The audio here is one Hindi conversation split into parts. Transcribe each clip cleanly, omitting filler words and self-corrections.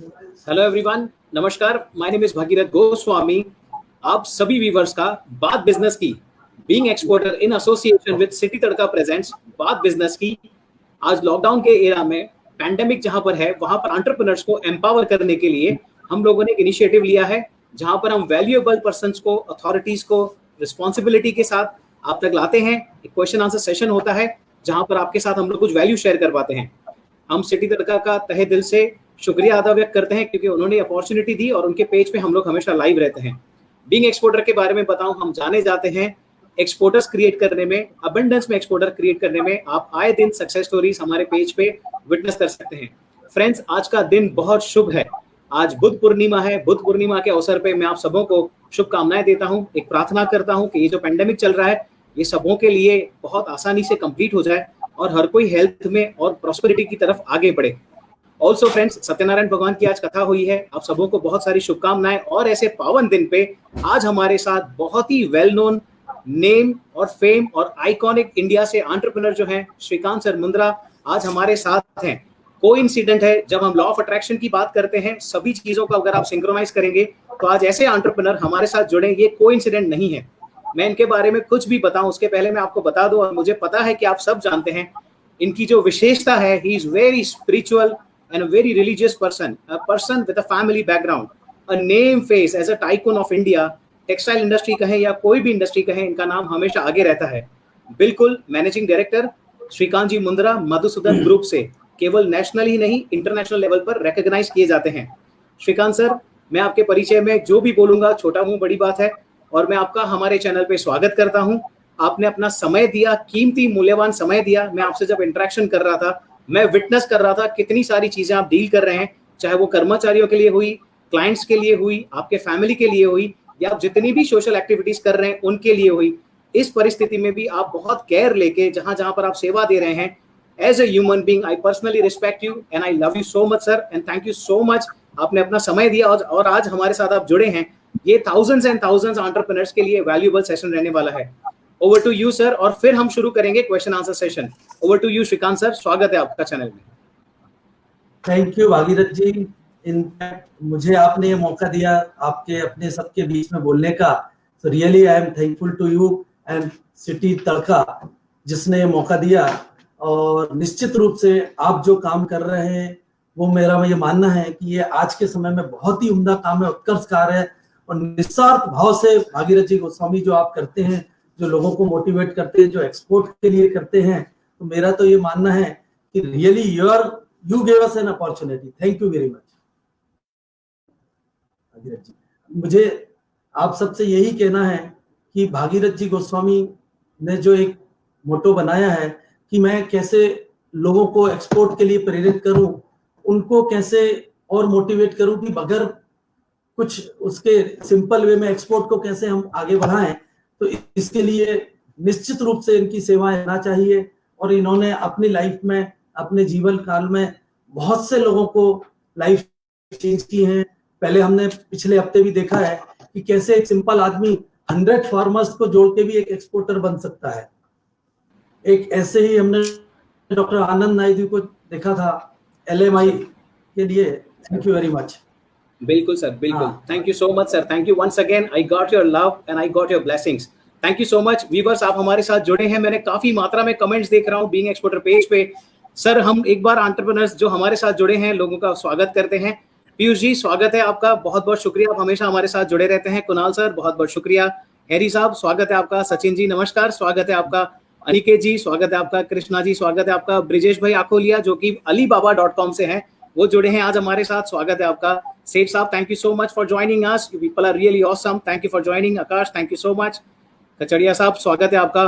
हेलो एवरीवन, नमस्कार। My name is Bhagirath Goswami. आप सभी व्यूवर्स का बात बिजनेस की being exporter in association with city tadka presents बात बिजनेस की। आज लॉकडाउन के एरा में पैंडेमिक जहां पर है वहां पर एंटरप्रेन्योर्स को एम्पावर करने के लिए हम लोगों ने एक इनिशिएटिव लिया है, जहां पर हम वैल्यूएबल पर्संस को, अथॉरिटीज को रिस्पॉन्सिबिलिटी के साथ आप तक लाते हैं। एक क्वेश्चन आंसर सेशन होता है जहां पर आपके साथ हम लोग कुछ वैल्यू शेयर कर पाते हैं। हम सिटी तड़का का तहे दिल से शुक्रिया अदा व्यक्त करते हैं क्योंकि उन्होंने अपॉर्चुनिटी दी और उनके पेज पे हम लोग हमेशा लाइव रहते हैं। बीइंग एक्सपोर्टर के बारे में बताऊं, हम जाने जाते हैं एक्सपोर्टर्स क्रिएट करने में, अबंडेंस में एक्सपोर्टर क्रिएट करने में। आप आए दिन सक्सेस स्टोरीज हमारे पेज पे विटनेस कर सकते हैं। फ्रेंड्स, आज का दिन बहुत शुभ है। आज बुद्ध पूर्णिमा है। बुद्ध पूर्णिमा के अवसर पे मैं आप सबों को शुभकामनाएं देता हूं। एक प्रार्थना करता हूं कि ये जो पेंडेमिक चल रहा है ये सबों के लिए बहुत आसानी से कंप्लीट हो जाए और हर कोई हेल्थ में और प्रॉस्पेरिटी की तरफ आगे बढ़े। ऑल्सो फ्रेंड्स, सत्यनारायण भगवान की आज कथा हुई है। आप सबों को बहुत सारी शुभकामनाएं। और ऐसे पावन दिन पे आज हमारे साथ बहुत ही वेल नोन नेम और फेम और आइकॉनिक इंडिया से एंटरप्रेन्योर जो हैं श्रीकांत सर मुंद्रा आज हमारे साथ हैं। कोइंसिडेंट है, जब हम लॉ ऑफ अट्रैक्शन की बात करते हैं, सभी चीजों को अगर आप सिंक्रोनाइज करेंगे तो आज ऐसे एंटरप्रेन्योर हमारे साथ जुड़े, ये कोइंसिडेंट नहीं है। मैं इनके बारे में कुछ भी बताऊं उसके पहले मैं आपको बता दूं, और मुझे पता है कि आप सब जानते हैं, इनकी जो विशेषता है, he is very spiritual and a very religious person, a person with a family background, a name face as a tycoon of India। Textile industry कहें या कोई भी इंडस्ट्री कहें, इनका नाम हमेशा आगे रहता है। बिल्कुल, मैनेजिंग डायरेक्टर श्रीकांत जी मुंद्रा मधुसूदन ग्रुप से केवल नेशनल ही नहीं इंटरनेशनल लेवल पर रिकॉग्नाइज किए जाते हैं। श्रीकांत सर, मैं आपके परिचय में जो भी बोलूंगा छोटा मुंह बड़ी बात है, और मैं आपका हमारे चैनल पे स्वागत करता हूं। आपने अपना समय दिया, कीमती मूल्यवान समय दिया। मैं आपसे जब इंटरेक्शन कर रहा था, मैं विटनेस कर रहा था कितनी सारी चीजें आप डील कर रहे हैं, चाहे वो कर्मचारियों के लिए हुई, क्लाइंट्स के लिए हुई, आपके फैमिली के लिए हुई, या आप जितनी भी सोशल एक्टिविटीज कर रहे हैं उनके लिए हुई। इस परिस्थिति में भी आप बहुत केयर लेके जहां जहां पर आप सेवा दे रहे हैं, as a human being I personally respect you and I love you so much sir, and thank you so much. आपने अपना समय दिया और आज हमारे साथ आप जुड़े हैं। ये थाउजेंड्स एंड थाउजेंड्स एंटरप्रेन्योर्स के लिए वैल्यूएबल सेशन रहने वाला है। ओवर टू यू सर, और फिर हम शुरू करेंगे question answer session. Over to you Srikanth sir, स्वागत है आपका चैनल में। Thank you Bhagirath ji. In fact मुझे आपने ये मौका दिया आपके अपने सबके बीच में बोलने का, तो really I am thankful to you and City Tadka जिसने ये मौका दिया। और निश्चित रूप से आप जो काम कर रहे हैं वो मेरा ये मानना है कि ये आज के समय में बहुत ही उम्दा काम है, उत्कर्ष कार्य है। और निस्वार्थ भाव से भागीरथ जी गोस्वामी जो आप करते हैं, जो लोगों को मोटिवेट करते हैं, जो एक्सपोर्ट के लिए करते हैं, तो मेरा तो ये मानना है कि really you gave us an opportunity. Thank you very much Bhagirath ji. मुझे आप सबसे यही कहना है कि भागीरथ जी गोस्वामी ने जो एक मोटो बनाया है कि मैं कैसे लोगों को एक्सपोर्ट के लिए प्रेरित करूं, उनको कैसे और मोटिवेट करूं कि बगैर कुछ उसके सिंपल वे में एक्सपोर्ट को कैसे हम आगे बढ़ाएं, तो इसके लिए निश्चित रूप से इनकी सेवाएं लेना चाहिए। और इन्होंने अपनी लाइफ में, अपने जीवन काल में बहुत से लोगों को लाइफ चेंज की है। पहले हमने पिछले हफ्ते भी देखा है कि कैसे एक सिंपल आदमी 100 फार्मर्स को जोड़ के भी एक एक्सपोर्टर बन सकता है। एक ऐसे ही हमने डॉक्टर आनंद नायडू को देखा था LMI के लिए। Thank you very much. बिल्कुल सर, बिल्कुल। Thank you so much sir, thank you once again. I got your love and I got your blessings. Thank you so much. Viewers, आप हमारे साथ जुड़े हैं। मैंने काफी मात्रा में कमेंट्स देख रहा हूं बीइंग एक्सपोर्टर पेज पे। सर, हम एक बार एंटरप्रेन्योर्स जो हमारे साथ जुड़े हैं लोगों का स्वागत करते हैं। पीयूष जी, स्वागत है आपका, बहुत बहुत शुक्रिया, आप हमेशा हमारे साथ जुड़े रहते हैं। कुणाल सर, बहुत बहुत शुक्रिया। हैरी साहब, स्वागत है आपका। सचिन जी, नमस्कार, स्वागत है आपका। अनिकेत जी, स्वागत है आपका। कृष्णा जी, स्वागत है आपका। ब्रिजेश भाई आकोलिया जो कि alibaba.com से हैं, वो जुड़े हैं आज हमारे साथ, स्वागत है आपका। सेठ साहब, thank you so much for joining us, you people are really awesome, thank you for joining. Akash, thank you so much. Kachadiya साहब, स्वागत है आपका।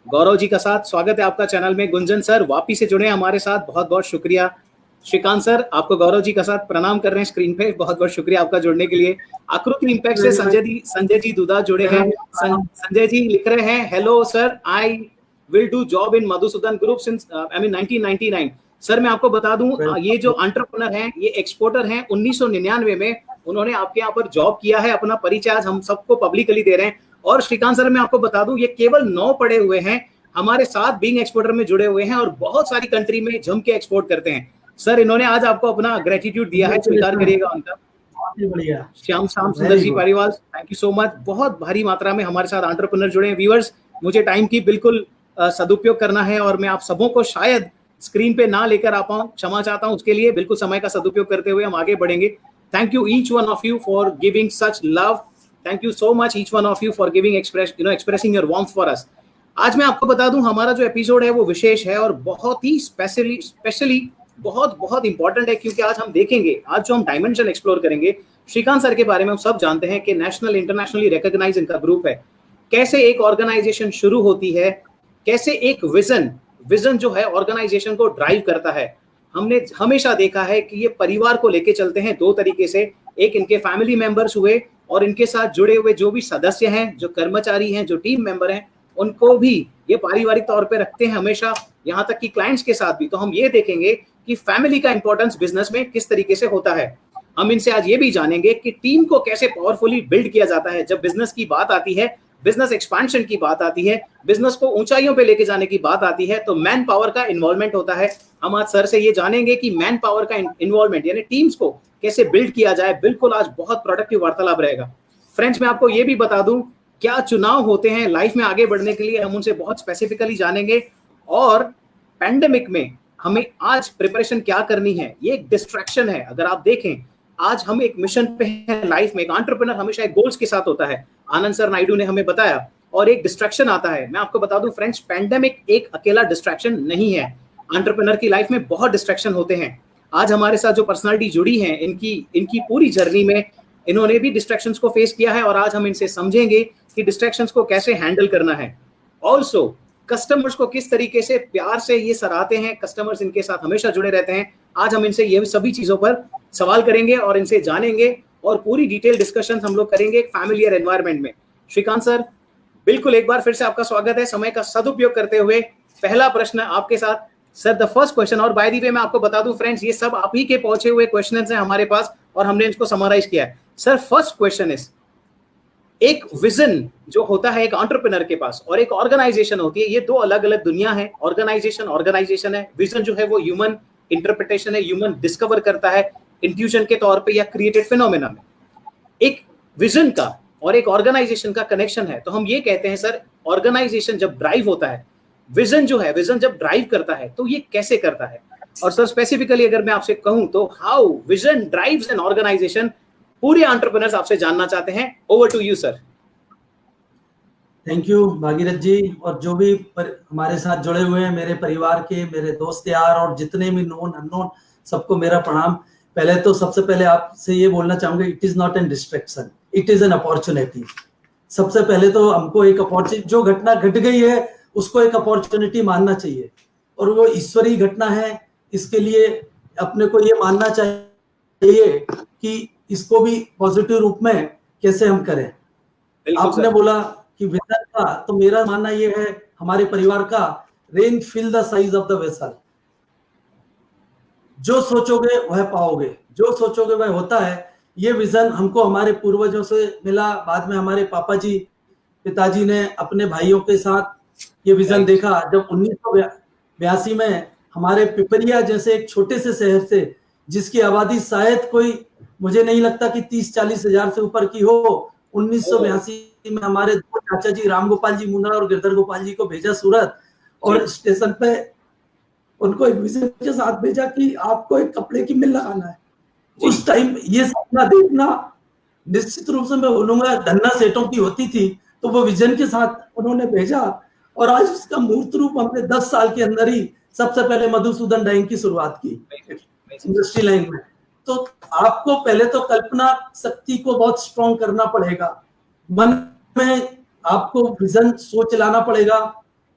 गौरव जी का साथ, स्वागत है आपका चैनल में। गुंजन सर वापिस से जुड़े हमारे साथ, बहुत बहुत शुक्रिया। श्रीकांत सर, आपको गौरव जी का साथ प्रणाम कर रहे हैं स्क्रीन पे, बहुत बहुत शुक्रिया आपका जुड़ने के लिए। आकृति इंपैक्ट से संजय जी दुदा जुड़े हैं। संजय जी लिख रहे हैं, hello sir, I will do job in Madhusudan group since 1999। Sir, मैं आपको बता दूं, ये जो एंटरप्रेन्योर हैं, ये एक्सपोर्टर हैं। 1999 में उन्होंने आपके यहाँ पर जॉब किया है। अपना परिचय आज हम सबको पब्लिकली दे रहे हैं। और श्रीकांत सर, मैं आपको बता दूं, ये केवल 9 पढ़े हुए हैं, हमारे साथ बीइंग एक्सपोर्टर में जुड़े हुए हैं और बहुत सारी कंट्री में जम के एक्सपोर्ट करते हैं। सर इन्होंने आज आपको अपना ग्रेटिट्यूड दिया है, स्वीकार करिएगा उनका। बहुत ही बढ़िया। Shyam Sham Sundar ji Pariwal, thank you so much. बहुत भारी मात्रा में हमारे साथ एंटरप्रेन्योर जुड़े हैं। व्यूअर्स, मुझे टाइम की बिल्कुल सदुपयोग करना है और मैं आप सबों को शायद स्क्रीन पे ना लेकर आ पाऊं, क्षमा चाहता हूं उसके लिए। बिल्कुल समय का सदुपयोग करते हुए हम आगे बढ़ेंगे। Thank you each one of you for giving such love. Thank you so much each one of you for giving expressing your warmth for us. आज मैं आपको बता दूं, हमारा जो एपिसोड है वो विशेष है और बहुत ही स्पेशली बहुत बहुत इंपॉर्टेंट है, क्योंकि आज हम देखेंगे, आज जो हम डायमेंशन एक्सप्लोर करेंगे, श्रीकांत सर के बारे में हम सब जानते हैं कि नेशनल इंटरनेशनली रिकॉग्नाइज इनका ग्रुप है। कैसे एक ऑर्गेनाइजेशन शुरू होती है, कैसे एक विजन जो है ऑर्गेनाइजेशन को ड्राइव करता है। हमने हमेशा देखा है कि ये परिवार को लेके चलते हैं दो तरीके से। एक इनके फैमिली मेंबर्स हुए और इनके साथ जुड़े हुए जो भी सदस्य हैं, जो कर्मचारी हैं, जो टीम मेंबर हैं, उनको भी ये पारिवारिक तौर पे रखते हैं हमेशा, यहाँ तक कि क्लाइंट्स के साथ भी। तो हम ये देखेंगे कि फैमिली का इंपॉर्टेंस बिजनेस में किस तरीके से होता है। हम इनसे आज ये भी जानेंगे कि टीम को कैसे पावरफुली बिल्ड किया जाता है। जब बिजनेस की बात आती है, बिजनेस एक्सपेंशन की बात आती है, बिजनेस को ऊंचाइयों पे लेके जाने की बात आती है, तो मैन पावर का इन्वॉल्वमेंट होता है। हम आज सर से ये जानेंगे कि मैन पावर का इन्वॉल्वमेंट यानी टीम्स को कैसे बिल्ड किया जाए। बिल्कुल आज बहुत प्रोडक्टिव वार्तालाप रहेगा। फ्रेंड्स, मैं आपको ये भी बता दूं, क्या चुनाव होते हैं लाइफ में आगे बढ़ने के लिए, हम उनसे बहुत स्पेसिफिकली जानेंगे। और पैंडेमिक में हमें आज प्रिपरेशन क्या करनी है, ये एक डिस्ट्रैक्शन है। अगर आप देखें, आज हम एक मिशन पे हैं लाइफ में। एक एंटरप्रेन्योर हमेशा एक गोल्स के साथ होता है, आनंद सर नायडू ने हमें बताया, और एक डिस्ट्रैक्शन आता है। मैं आपको बता दूं फ्रेंड्स, पैंडेमिक एक अकेला डिस्ट्रैक्शन नहीं है। एंटरप्रेन्योर की लाइफ में बहुत डिस्ट्रैक्शन होते हैं। आज हमारे साथ जो पर्सनालिटी जुड़ी हैं, इनकी पूरी जर्नी में इन्होंने भी डिस्ट्रैक्शंस को फेस किया है, और आज हम इनसे समझेंगे कि डिस्ट्रैक्शंस को कैसे हैंडल करना है। ऑल्सो कस्टमर्स को किस तरीके से प्यार से ये सराहते हैं, कस्टमर्स इनके साथ हमेशा जुड़े रहते हैं। आज हम इनसे ये सभी चीजों पर सवाल करेंगे और इनसे जानेंगे, और पूरी डिटेल डिस्कशन हम लोग करेंगे एक फैमिलियर एनवायरनमेंट में। श्रीकांत सर, बिल्कुल एक बार फिर से आपका स्वागत है। समय का सदुपयोग करते हुए पहला प्रश्न आपके साथ सर, द फर्स्ट क्वेश्चन। और बाय द वे मैं आपको बता दूं फ्रेंड्स, ये सब आप ही के पहुंचे हुए क्वेश्चंस हैं हमारे पास और हमने इसको समराइज किया है। सर, फर्स्ट क्वेश्चन इज, एक विजन जो होता है एक एंटरप्रेन्योर के पास और एक ऑर्गेनाइजेशन होती है, ये दो अलग अलग दुनिया है। ऑर्गेनाइजेशन है, विजन जो है वो ह्यूमन इंटरप्रिटेशन है, ह्यूमन डिस्कवर करता है इंट्यूशन के तौर पे या क्रिएटेड फिनोमेना में। एक विजन का और एक ऑर्गेनाइजेशन का कनेक्शन है। तो हम ये कहते हैं सर, ऑर्गेनाइजेशन जब ड्राइव होता है, विजन जो है, विजन जब ड्राइव करता है, तो ये कैसे करता है? और सर स्पेसिफिकली अगर मैं आपसे कहूं तो how vision drives an organization, पूरे एंटरप्रेन्योर्स आपसे जानना चाहते हैं। Over to you sir. Thank you Bhagirath ji, और जो भी हमारे साथ जुड़े हुए हैं, मेरे परिवार के, मेरे दोस्त यार और जितने भी नोन अननोन, सबको मेरा प्रणाम। पहले तो सबसे पहले आपसे ये बोलना चाहूंगा, it is not an distraction, it is an opportunity. सबसे पहले तो हमको एक अपॉर्चुनिटी, जो घटना घट गई है उसको एक अपॉर्चुनिटी मानना चाहिए, और वो ईश्वरीय घटना है। इसके लिए अपने को ये मानना चाहिए कि इसको भी पॉजिटिव रूप में कैसे हम करें। आपने बोला कि विजन का, तो मेरा मानना ये है हमारे परिवार का, rain fill the size of the vessel. जो सोचोगे वह पाओगे, जो सोचोगे वह होता है। ये विजन हमको हमारे पूर्वजों से मिला। बाद में हमारे पापा जी, पिताजी ने अपने भाइयों के साथ ये विजन देखा। जब 1982 में हमारे पिपरिया जैसे एक छोटे से शहर से, जिसकी आबादी शायद कोई, मुझे नहीं लगता कि 30-40 हजार से ऊपर की हो, 1982 में हमारे दो चाचा जी, राम गोपाल जी मुंदड़ा और गिरधर गोपाल जी को भेजा सूरत, और स्टेशन पे उनको एक विजन के साथ भेजा कि आपको एक कपड़े की मिल लगाना है। उस टाइम ये सपना देखना, निश्चित रूप से मैं बोलूंगा धन्ना सेठों की होती थी। तो वो विजन के साथ उन्होंने भेजा, और आज इसका मूर्त रूप हमने 10 साल के अंदर ही सबसे पहले मधुसूदन डाइंग की शुरुआत की इंडस्ट्री लाइन में। तो आपको पहले तो कल्पना शक्ति को बहुत स्ट्रॉन्ग करना पड़ेगा, मन में आपको विजन सोच लाना पड़ेगा,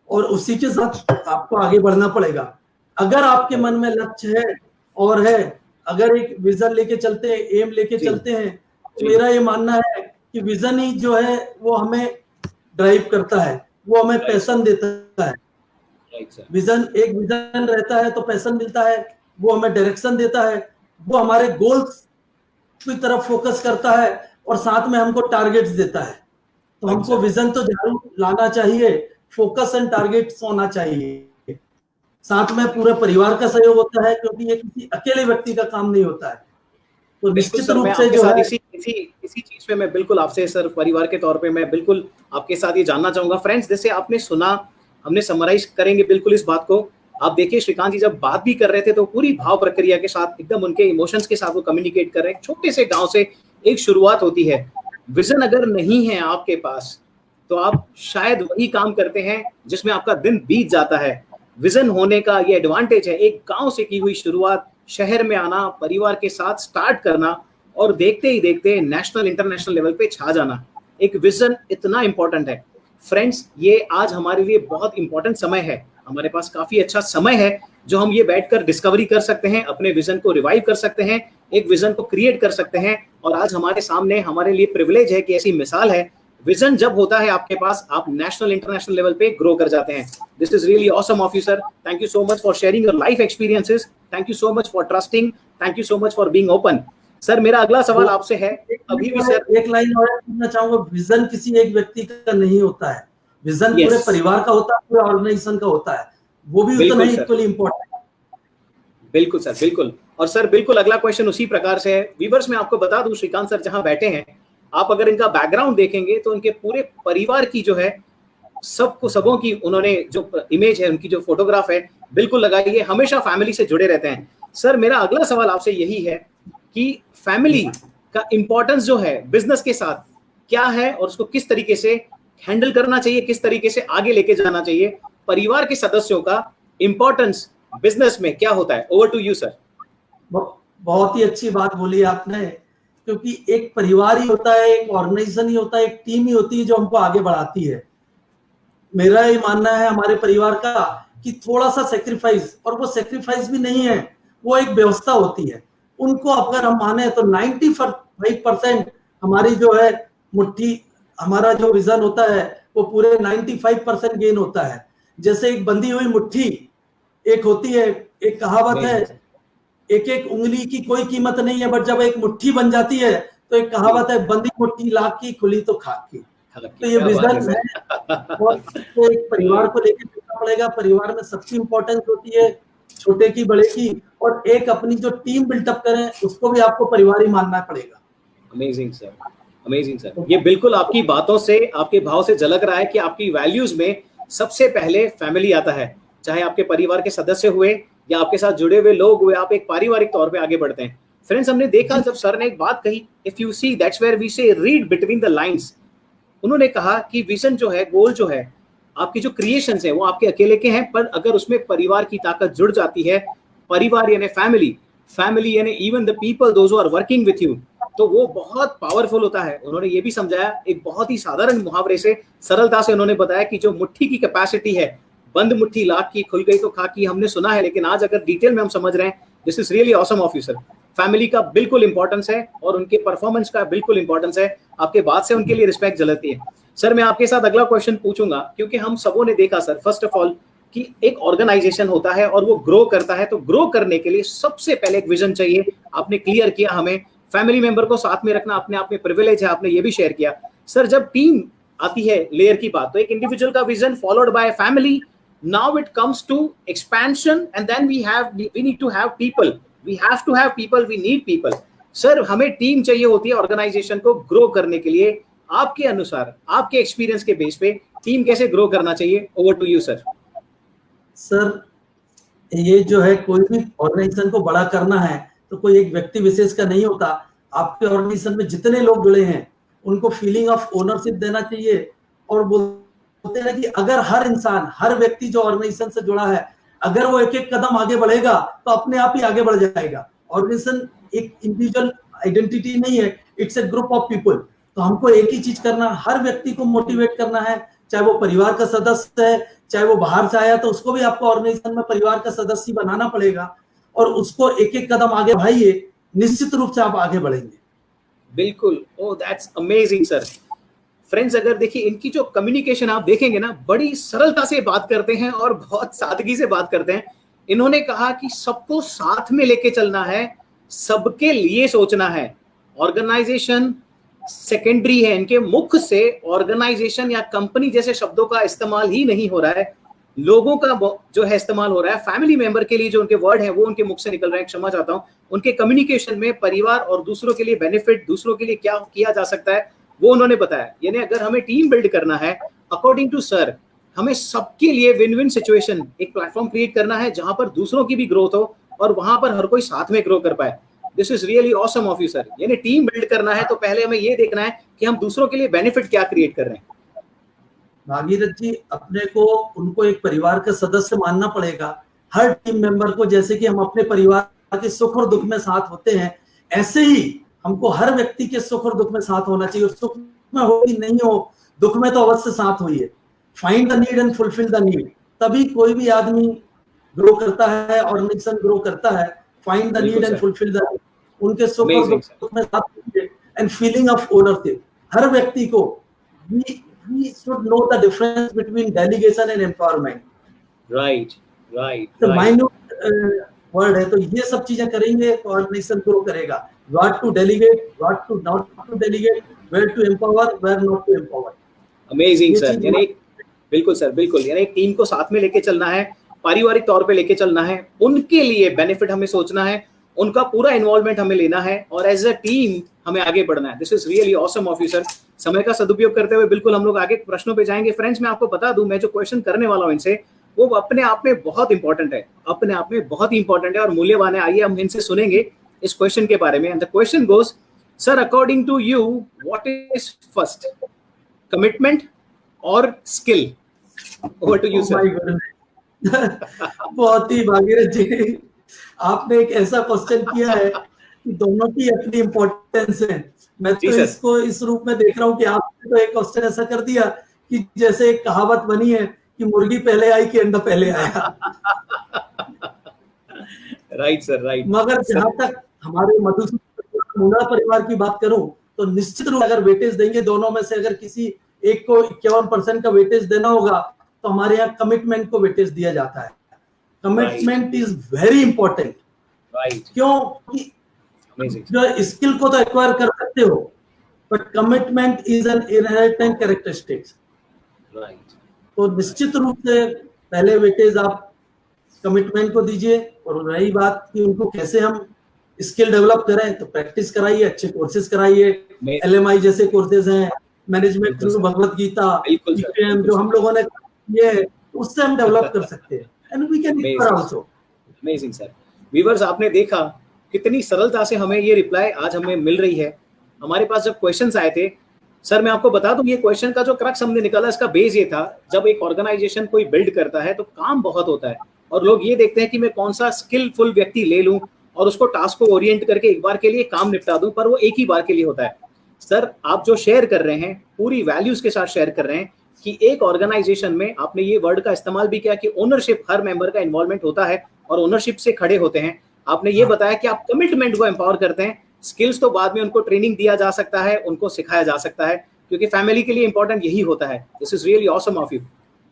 और उसी के साथ आपको आगे बढ़ना पड़ेगा। अगर आपके मन में लक्ष्य है और है, अगर एक विजन लेके चलते हैं, एम लेके चलते हैं, तो मेरा ये मानना है कि विजन ही जो है वो हमें ड्राइव करता है, वो हमें पैशन देता है। विजन, एक विजन रहता है तो पैशन मिलता है, वो हमें डायरेक्शन देता है, वो हमारे गोल्स की तरफ फोकस करता है, और साथ में हमको टारगेट्स देता है। तो हमको विजन तो जरूर लाना चाहिए, फोकस एंड टारगेट्स होना चाहिए। साथ में पूरे परिवार का सहयोग होता है, क्योंकि ये किसी अकेले व्यक्ति का काम नहीं होता है। तो बिल्कुल निश्चित सर, रूप मैं से आपके जो साथ है, इसी चीज पे मैं बिल्कुल आपसे सर परिवार के तौर पे मैं बिल्कुल आपके साथ ये जानना चाहूंगा। फ्रेंड्स, जैसे आपने सुना, हमने समराइज करेंगे बिल्कुल इस बात को। आप देखिए श्रीकांत जी जब बात भी कर रहे थे तो पूरी भाव प्रक्रिया के साथ एकदम उनके इमोशंस के साथ वो कम्युनिकेट कर रहे हैं। छोटे से गांव से एक शुरुआत होती है। विजन अगर नहीं है आपके पास तो आप शायद वही काम करते हैं जिसमें आपका दिन बीत जाता है। विजन होने का ये एडवांटेज है, एक गांव से की हुई शुरुआत, शहर में आना, परिवार के साथ स्टार्ट करना और देखते ही देखते नेशनल इंटरनेशनल लेवल पे छा जाना। एक विजन इतना इंपॉर्टेंट है। फ्रेंड्स, ये आज हमारे लिए बहुत इंपॉर्टेंट समय है। हमारे पास काफी अच्छा समय है जो हम ये बैठकर डिस्कवरी कर सकते हैं, अपने विजन को रिवाइव कर सकते हैं, एक विजन को क्रिएट कर सकते हैं। और आज हमारे सामने हमारे लिए प्रिविलेज है कि ऐसी मिसाल है। विजन जब होता है आपके पास, आप नेशनल इंटरनेशनल लेवल पे ग्रो कर जाते हैं। This is really awesome of you sir. Thank you so much for sharing your life experiences. Thank you so much for trusting. Thank you so much for being open. Sir, मेरा अगला सवाल आपसे है अभी भी सर। एक लाइन और पूछना चाहूंगा, विजन किसी एक व्यक्ति का नहीं होता है, विजन पूरे यस, परिवार का होता है, पूरे ऑर्गेनाइजेशन का होता है, वो भी उतना बिल्कुल ही सर, इक्वली इम्पोर्टेंट है। बिल्कुल सर, बिल्कुल। और सर बिल्कुल अगला क्वेश्चन उसी प्रकार से है। वीवर्स, मैं आपको बता दूं श्रीकांत सर जहां बैठे हैं, आप अगर इनका बैकग्राउंड देखेंगे तो इनके पूरे परिवार की जो है सबों की उन्होंने जो इमेज है, उनकी जो फोटोग्राफ है बिल्कुल लगाई है। हमेशा फैमिली से जुड़े रहते हैं। सर, मेरा अगला सवाल आपसे यही है कि फैमिली का इंपॉर्टेंस जो है बिजनेस के साथ क्या है और उसको किस तरीके से हैंडल करना चाहिए, किस तरीके से आगे लेके जाना चाहिए। परिवार के सदस्यों का इंपॉर्टेंस बिजनेस में क्या होता है? Over to you sir. बहुत ही अच्छी बात बोली आपने, क्योंकि एक परिवार ही होता है, एक ऑर्गेनाइजेशन ही होता है, एक टीम ही होती है जो हमको आगे बढ़ाती है। मेरा ये मानना है हमारे परिवार का कि थोड़ा सा सेक्रीफाइस, और वो सेक्रीफाइस भी नहीं है, वो एक व्यवस्था होती है। उनको अगर हम माने तो 95% हमारी जो है मुट्ठी, हमारा जो विजन होता है वो पूरे 95% गेन होता है। जैसे एक बंधी हुई मुट्ठी एक होती है, एक कहावत है, एक एक उंगली की कोई कीमत नहीं है, बट जब एक मुट्ठी बन जाती है तो एक कहावत है, बंदी मुट्ठी लाख की, खुली तो खाक की। तो ये क्या बात है विजन है, और सर। इसको एक परिवार को लेकर चलना पड़ेगा। परिवार में सबकी इंपॉर्टेंस होती है, छोटे की बड़े की, और एक अपनी जो टीम बिल्टअप करें उसको भी आपको परिवार ही मानना पड़ेगा। Amazing sir, amazing sir. ये बिल्कुल आपकी बातों से, आपके भाव से झलक रहा है कि आपकी वैल्यूज में सबसे पहले फैमिली आता है। चाहे आपके परिवार के सदस्य हुए या आपके साथ जुड़े हुए लोग हुए, आप एक पारिवारिक तौर पे आगे बढ़ते हैं। फ्रेंड्स, हमने देखा जब सर ने एक बात कही, if you see that's where we say read between the lines. उन्होंने कहा कि विजन जो है, गोल जो है, आपकी जो क्रिएशंस है वो आपके अकेले के हैं, पर अगर उसमें परिवार की ताकत जुड़ जाती है, परिवार यानी फैमिली, फैमिली यानी even the people those who are working with you, तो वो बहुत पावरफुल होता है। उन्होंने ये भी समझाया एक बहुत ही साधारण मुहावरे से, सरलता से उन्होंने बताया कि जो मुट्ठी की कैपेसिटी है, बंद मुट्ठी लाख की, खुल गई तो खाक की, हमने सुना है, लेकिन आज अगर डिटेल में हम समझ रहे हैं, this is really awesome of you sir. Family का बिल्कुल इंपॉर्टेंस है और उनके परफॉर्मेंस का बिल्कुल इंपॉर्टेंस है। आपके बात से उनके लिए रिस्पेक्ट झलकती है। सर, मैं आपके साथ अगला क्वेश्चन पूछूंगा, क्योंकि हम सबों ने देखा सर, फर्स्ट ऑफ ऑल, कि एक ऑर्गेनाइजेशन होता है और वो ग्रो करता है, तो ग्रो करने के लिए सबसे पहले एक विजन चाहिए। आपने क्लियर किया, हमें फैमिली मेंबर को साथ में रखना अपने आप में प्रिविलेज है, आपने ये भी शेयर किया। सर, जब टीम आती है लेयर की बात, तो एक इंडिविजुअल का vision followed by family, now it comes to expansion, and then we need to have people, we need people. Sir, हमें टीम चाहिए होती है ऑर्गेनाइजेशन को ग्रो करने के लिए। आपके अनुसार, आपके एक्सपीरियंस के बेस पे टीम कैसे ग्रो करना चाहिए? Over to you sir. Sir, ये जो है, कोई भी ऑर्गेनाइजेशन को बड़ा करना है तो कोई एक व्यक्ति विशेष का नहीं होता। आपके ऑर्गेनाइजेशन में जितने लोग जुड़े हैं उनको फीलिंग ऑफ ओनरशिप देना चाहिए, और बोलते हैं कि अगर हर इंसान, हर व्यक्ति जो ऑर्गेनाइजेशन से जुड़ा है, अगर वो एक एक कदम आगे बढ़ेगा तो अपने आप ही आगे बढ़ जाएगा। ऑर्गेनाइजेशन एक इंडिविजुअल आइडेंटिटी नहीं है, it's a group of people. तो हमको एक ही चीज करना, हर व्यक्ति को मोटिवेट करना है, चाहे वो परिवार का सदस्य है, चाहे वो बाहर से आया, तो उसको भी आपको ऑर्गेनाइजेशन में परिवार का सदस्य बनाना पड़ेगा, और उसको एक एक कदम आगे बढ़ाइए, निश्चित रूप से आप आगे बढ़ेंगे। बिल्कुल। ओह, दैट्स अमेजिंग सर। फ्रेंड्स, अगर देखिए इनकी जो कम्युनिकेशन आप देखेंगे ना, बड़ी सरलता से बात करते हैं और बहुत सादगी से बात करते हैं। इन्होंने कहा कि सबको साथ में लेके चलना है, सबके लिए सोचना है। ऑर्गेनाइजेशन सेकेंडरी है, इनके मुख से ऑर्गेनाइजेशन या कंपनी जैसे शब्दों का इस्तेमाल ही नहीं हो रहा है। लोगों का जो है इस्तेमाल हो रहा है, फैमिली मेंबर के लिए जो उनके वर्ड है वो उनके मुख से निकल रहे हैं, क्षमा चाहता हूं, उनके कम्युनिकेशन में परिवार और दूसरों के लिए बेनिफिट, दूसरों के लिए क्या किया जा सकता है वो उन्होंने बताया। यानी अगर हमें टीम बिल्ड करना है अकॉर्डिंग टू सर, हमें सबके लिए विन विन सिचुएशन, एक प्लेटफॉर्म क्रिएट करना है जहां पर दूसरों की भी ग्रोथ हो और वहां पर हर कोई साथ में ग्रो कर पाए। This is really awesome of you sir. यानी टीम बिल्ड करना है तो पहले हमें ये देखना है कि हम दूसरों के लिए बेनिफिट क्या क्रिएट कर रहे हैं। भागीरथ जी, अपने को उनको एक परिवार का सदस्य मानना पड़ेगा, हर टीम मेंबर को। जैसे कि हम अपने परिवार के सुख और दुख में साथ होते हैं, ऐसे ही हमको हर व्यक्ति के सुख और दुख में साथ होना चाहिए। और सुख में हो कि नहीं हो, दुख में तो अवश्य साथ होइए। Find the need and fulfil the need, तभी कोई भी आदमी ग्रो करता है, ऑर्गेनाइजेशन ग्रो करता है। Find the need and fulfil the need, उनके सुख और दुख में साथ होइए। एंड फीलिंग ऑफ ओनरशिप, हर व्यक्ति को we should know the difference between delegation and empowerment. Right. तो minute word है, तो ये सब चीजें करेंगे तो ऑर्गेनाइजेशन ग्रो करेगा। What to delegate, what to not to delegate, where to empower, where not to empower. Amazing sir. यानी बिल्कुल सर, बिल्कुल। यानी टीम को साथ में लेके चलना है, पारिवारिक तौर पे लेके चलना है, उनके लिए बेनिफिट हमें सोचना है, उनका पूरा इन्वॉल्वमेंट हमें लेना है और एज अ टीम हमें आगे बढ़ना है। This is really awesome of you sir. समय का सदुपयोग करते हुए बिल्कुल हम लोग आगे प्रश्नों पे जाएंगे। फ्रेंड्स, मैं आपको बता दूं, मैं जो क्वेश्चन करने वाला हूं इनसे, वो अपने आप में बहुत इंपॉर्टेंट है, अपने आप में बहुत इंपॉर्टेंट है और मूल्यवान है। आइए हम इनसे सुनेंगे इस क्वेश्चन के बारे में। And the question goes, sir according to you what is first, commitment or skill? Over to you sir. बहुत ही भागीरथ जी, आपने एक ऐसा क्वेश्चन किया है कि दोनों की अपनी इंपॉर्टेंस है। मैं तो इसको इस रूप में देख रहा हूँ कि आपने तो एक क्वेश्चन ऐसा कर दिया कि जैसे एक कहावत बनी है कि मुर्गी पहले आई कि अंडा पहले आया। Right sir, right. मगर जहां तक हमारे मधुसूदन मुंडा परिवार की बात करूं तो निश्चित रूप अगर वेटेज देंगे दोनों में से, अगर किसी एक को 51% का वेटेज देना होगा तो हमारे यहाँ कमिटमेंट को वेटेज दिया जाता है। Commitment is very important. क्योंकि जो स्किल को तो एक्वायर कर सकते हो, but commitment is an inherent characteristics. तो निश्चित रूप से पहले वेटेज आप कमिटमेंट को दीजिए। और रही बात कि उनको कैसे हम स्किल डेवलप करें, तो प्रैक्टिस कराइए, अच्छे कोर्सेज कराइए। LMI जैसे कोर्सेज हैं, मैनेजमेंट थ्रू भगवत गीता, जो हम लोगों ने ये, उससे हम डेवलप कर सकते हैं। And we can it also. Amazing sir. Viewers, आपने देखा कितनी सरलता से हमें ये रिप्लाई आज हमें मिल रही है। हमारे पास जब क्वेश्चंस आए थे सर, मैं आपको बता दूं, ये क्वेश्चन का जो क्रक्स हमने निकाला, इसका बेस ये था, जब एक ऑर्गेनाइजेशन कोई बिल्ड करता है तो काम बहुत होता है और लोग ये देखते हैं कि मैं कौन सा स्किलफुल व्यक्ति ले लूं और उसको टास्क को ओरिएंट करके एक बार के लिए काम निपटा दूं, पर वो एक ही बार के लिए होता है। सर, आप जो शेयर कर रहे हैं पूरी वैल्यूज के साथ शेयर कर रहे हैं कि एक ऑर्गेनाइजेशन में, आपने ये वर्ड का इस्तेमाल भी किया कि ओनरशिप, हर मेंबर का इन्वॉल्वमेंट होता है और ओनरशिप से खड़े होते हैं। आपने ये बताया कि आप कमिटमेंट को एम्पावर करते हैं, स्किल्स तो बाद में उनको ट्रेनिंग दिया जा सकता है, उनको सिखाया जा सकता है, क्योंकि फैमिली के लिए इंपॉर्टेंट यही होता है। This is really awesome of you.